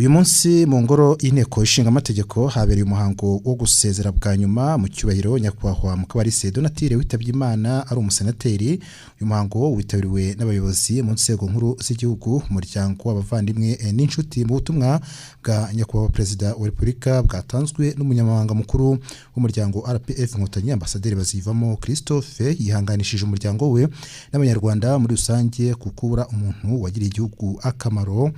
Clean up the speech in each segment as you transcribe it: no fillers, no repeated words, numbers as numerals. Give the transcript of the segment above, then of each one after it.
uyu munsi mu ngoro y'inteko ishinga amategeko habereye umuhango wo gusezera bwa nyuma mu cyubahiro nyakubahwa Mukabalisa Donatille witabye Imana ari umusenateri. Uyu muhango witabiriwe n'abayobozi mu nzego nkuru z'igihugu, umuryango w'abavandimwe n'inshuti mu butumwa bwa nyakubahwa perezida wa Repubulika bwatanzwe n'umunyamabanga mukuru w'umuryango RPF Inkotanyi Ambasaderi Bazivamo Christophe. Yihanganishije umuryango we n'abanyarwanda muri rusange kukubura umuntu wagiriye igihugu akamaro.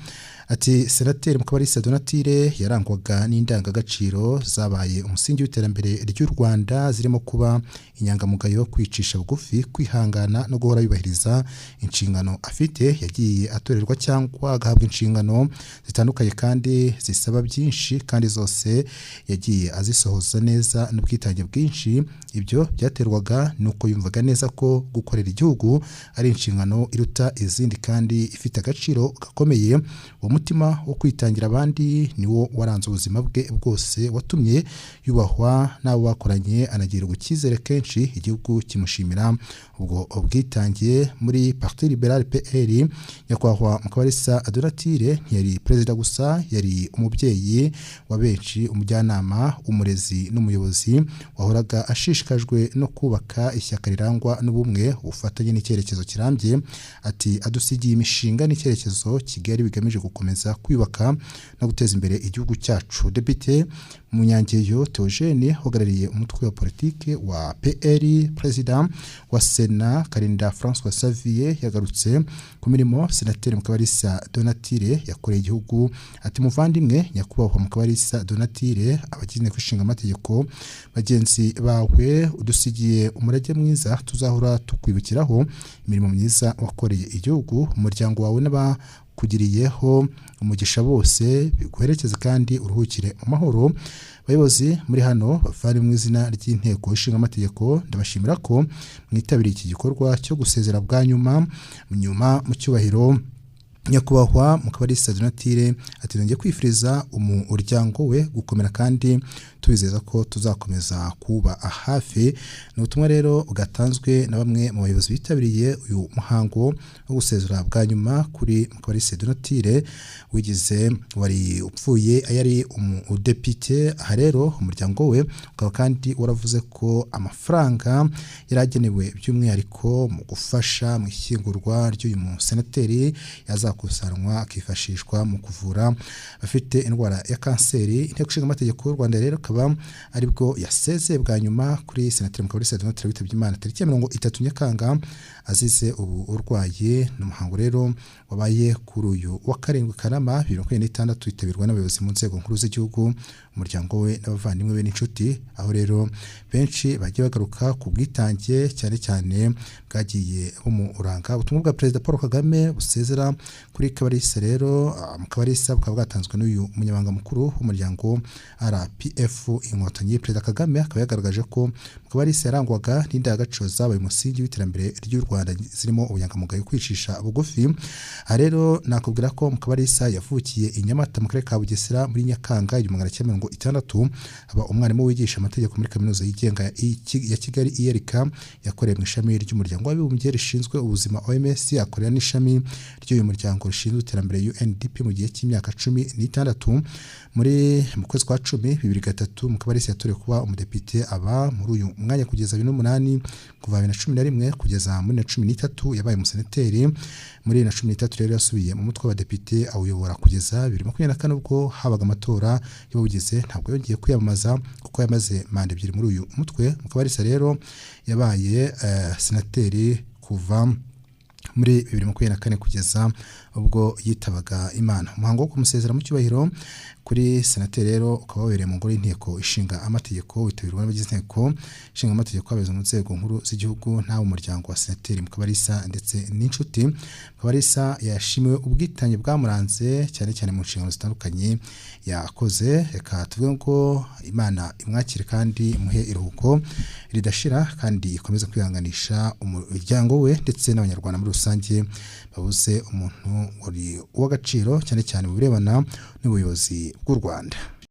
Ati Senateri Mukabalisa Donatille yarangwaga n'indangagaciro zabaye umusingi w'iterambere ry'u Rwanda, zirimo kuba inyangamugayo, kwicisha bugufi, kwihangana no guhora yubahiriza inshingano afite. Yagiye atorerwa cyangwa agahabwa inshingano zitandukanye kandi zisaba byinshi, kandi zose yagiye azisohoza neza n'ubwitange bwinshi. Ibyo byaterwaga nuko yumvaga neza ko gukorera igihugu ari inshingano iruta izindi kandi ifite agaciro gakomeye. Umutima wo kwitangira abandi niwo waranze ubuzima bwe bwose, watumye yubahwa n'abo bakoranye, anagira icyizere kenshi igihugu kimushimira ubwo ubwitange. Muri Parti Liberal PL, nyakubahwa Mukabalisa Donatille ntiyari perezida gusa, yari umubyeyi wa benshi, umujyanama, umurezi n'umuyobozi wahoraga ashishikajwe no kubaka ishyaka rirangwa n'ubumwe, ubufatanye n'icyerekezo kirambye. Ati adusigiye imishinga n'icyerekezo Kigali bigamije gukomeza kwibaka no guteza imbere igihugu cyacu. Depite Munyangeyo Theogene uhagarariye umutwe wa politike wa PL, President wa Sena Karinda François Xavier yagarutse ku mirimo Senateri Mukabalisa Donatille yakoreye igihugu. Ati muvandimwe nyakubahwa Mukabalisa Donatille, abagize kwishinga amategeko bagenzi bawe, udusigiye umurage mwiza tuzahora tukwibukiraho imirimo myiza wakoreye igihugu. Umuryango wawe n'abakugiriyeho umugisha bose biguherekeze kandi uruhukire mu mahoro. Abayobozi muri hano bafari mu izina ry'inteko ishinga amategeko, ndabashimira ko mwitabiriye iki gikorwa cyo gusezera bwa nyuma mu cyubahiro nyakubahwa Mukabalisa Donatille. Ati ngiye kwifuriza umuryango we gukomera kandi tubizeza ko tuzakomeza kuba hafi. Ni ubutumwa rero bwatanzwe na bamwe mu bayobozi bitabiriye uyu muhango wo gusezera bwa nyuma kuri Mukabalisa Donatille wigize wari upfuye yari umudepite. Aha rero umuryango we ukaba kandi waravuze ko amafaranga yaragenewe by'umwihariko mu gufasha mu ishyingurwa ry'uyu musenateri yazakusanwa akifashishwa mu kuvura abafite indwara ya kanseri. Inteko ishinga amategeko y'u Rwanda rero akaba aribwo yasezeye bwa nyuma kuri Senateri Mukabalisa Donatille witabye Imana tariki ya 30 Nyakanga azize ubu urwaye. N'umuhango rero wabaye kuri uyu wa 7 Kanama 2026 witabirwa n'abayobozi mu nzego nkuru z'igihugu, umuryango we n'abavandimwe be n'inshuti, aho rero benshi bagiye bagaruka ku bwitange cyane cyane bwagiye bumuranga. Ubutumwa bwa Perezida Paul Kagame busezera kuri Mukabalisa rero Mukabalisa bukaba bwatanzwe n'uyu munyamabanga mukuru w'umuryango RPF Inkotanyi. Perezida Kagame akaba yagaragaje ko Mukabalisa yarangwaga n'indangagaciro zabaye umusingi w'iterambere ry'u Rwanda, zirimo ubunyangamugayo, kwicisha bugufi. Aha rero nakubwira ko Mukabalisa yavukiye i Nyamata mu karere ka Bugesera muri Nyakanga 1960, aba umwarimu wigisha amategeko muri kaminuza yigenga ya Kigali IRK, yakoreye mu ishami ry'umuryango w'abibumbye rishinzwe ubuzima OMS, akorera n'ishami ry'uyu muryango rishinzwe iterambere UNDP mu gihe cy'imyaka 16. Mu kwezi kwa 10 2003 Mukabalisa yatorewe kuba umudepite, aba muri uyu mwanya kugeza 2008, kuva 2011 kugeza muri 2013 yabaye umusenateri. Muri 2013 rero yasubiye mu mutwe w'abadepite awuyobora kugeza 2024 ubwo habaga amatora y'abagize. Ntabwo yongeye kwiyamamaza kuko yamaze manda 2 muri uyu mutwe. Mukabalisa rero yabaye senateri kuva muri 2024 kugeza ubwo yitabaga Imana. Umuhango wo kumusezera mu cyubahiro kuri senateri rero ukaba wabereye mu ngoro y'inteko ishinga amategeko, witabirwa n'abagize inteko ishinga amategeko abayobozi mu nzego nkuru z'igihugu n'abo umuryango wa Senateri Mukabalisa ndetse n'inshuti. Mukabalisa yashimiwe ubwitange bwamuranze cyane cyane mu nshingano zitandukanye yakoze. Reka tuvuge ngo Imana imwakire kandi imuhe iruhuko ridashira kandi ikomeza kwihanganisha umuryango we ndetse n'abanyarwanda muri rusange babuze umuntu w'agaciro cyane cyane mu birebana n'ubuyobozi bw'u Rwanda.